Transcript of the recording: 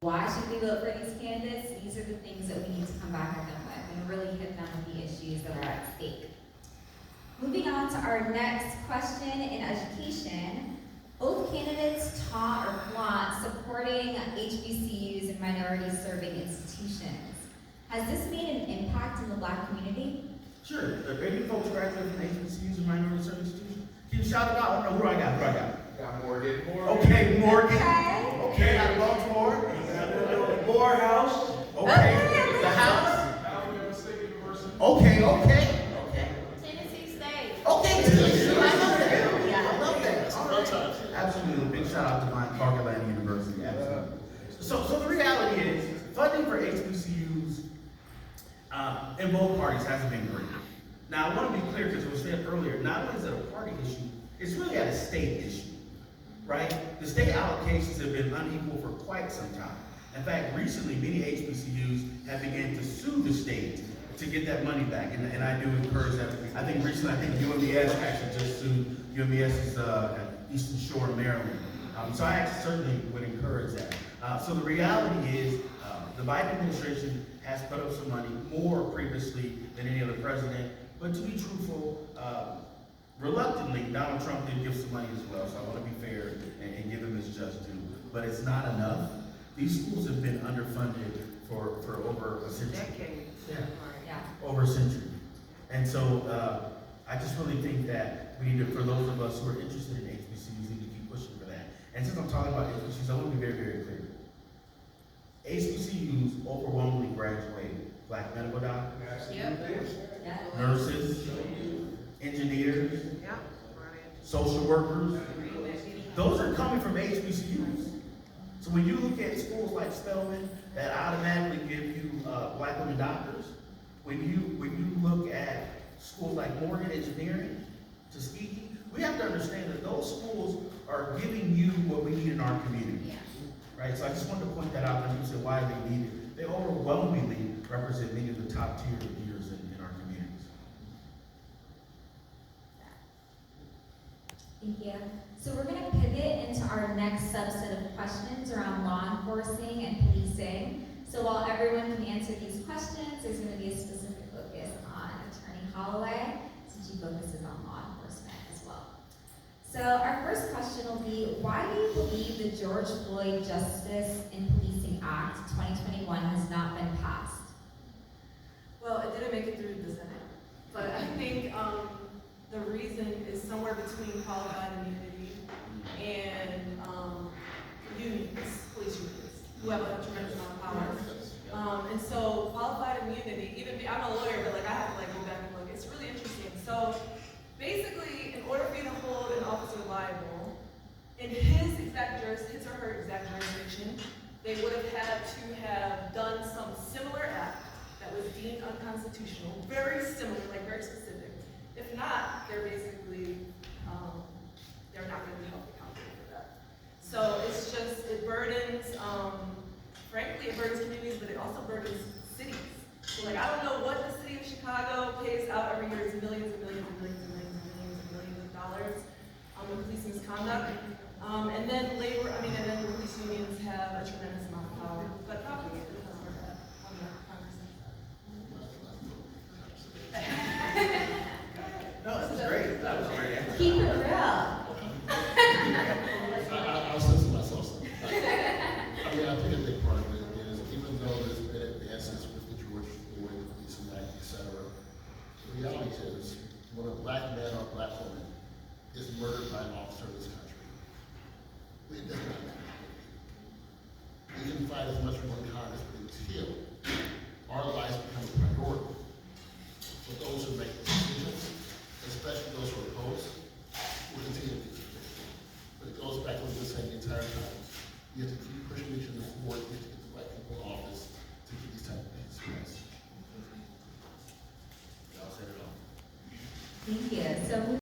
Why should we vote for these candidates? These are the things that we need to come back at them with and really hit them with the issues that are at stake. Moving on to our next question in education. Both candidates taught or flaunt supporting HBCUs and minority-serving institutions. Has this made an impact in the Black community? Sure. Any folks graduating from HBCUs and minority service institutions? Can you shout it out? I don't know who I got. Got Morgan. Okay, Morgan. Okay. Okay, out of Baltimore. Morehouse. Okay. The house. Alabama State University. Okay. Tennessee State. Okay, Tennessee. I love that. All right. Absolutely. Big shout out to my Clark Atlanta University. Absolutely. So the reality is, funding for HBCUs in both parties hasn't been great. Now, I want to be clear because it was said earlier, not only is it a party issue, it's really at a state issue, right? The state allocations have been unequal for quite some time. In fact, recently, many HBCUs have begun to sue the state to get that money back, and I do encourage that. I think UMBS actually just sued. UMBS is at Eastern Shore, Maryland. So I actually certainly would encourage that. So the reality is, the Biden administration has put up some money, more previously than any other president, but to be truthful, reluctantly, Donald Trump did give some money as well, so I want to be fair and give him his just due. But it's not enough. These schools have been underfunded for over a century. Decades. Yeah. Over a century. And so I just really think that we need to, for those of us who are interested in HBCUs, need to keep pushing for that. And since I'm talking about HBCUs, I want to be very, very clear. HBCUs overwhelmingly graduate Black medical doctors, Yeah. nurses, engineers, Yeah. social workers. Those are coming from HBCUs. So when you look at schools like Spelman that automatically give you Black women doctors, when you look at schools like Morgan Engineering, Tuskegee, we have to understand that those schools are giving you what we need in our community. Yeah. Right? So I just wanted to point that out, and you said why they need it. They overwhelmingly represent many of the top tier leaders in our communities. Thank you. So we're going to pivot into our next subset of questions around law enforcing and policing. So while everyone can answer these questions, there's going to be a specific focus on Attorney Holloway, since she focuses on law enforcement as well. So our first question will be, why do you believe the George Floyd Justice in Policing Act 2021 has not been passed? Well, it didn't make it through the Senate, but I think the reason is somewhere between qualified immunity and unions, police unions, who have a tremendous amount of power. And so qualified immunity, I'm a lawyer, but I have to go back and look. It's really interesting. So basically, in order for you to hold an officer liable, in his or her exact jurisdiction, they would have had to have done some similar act that was deemed unconstitutional, very similar, very specific. If not, they're basically, they're not going to be held accountable for that. So it's just, it burdens, frankly, it burdens communities, but it also burdens cities. So I don't know what the city of Chicago pays out every year. It's millions and millions and millions and millions and millions and millions of dollars on police misconduct. And then and then the police unions have a tremendous amount of power, but probably because of that on the Congress. No, that was great. That was great. Keep it real. I'll censor myself. I think a big part of it is, even though there's been advances with the George Floyd Policing Act, et cetera, the reality is, when a Black man or Black woman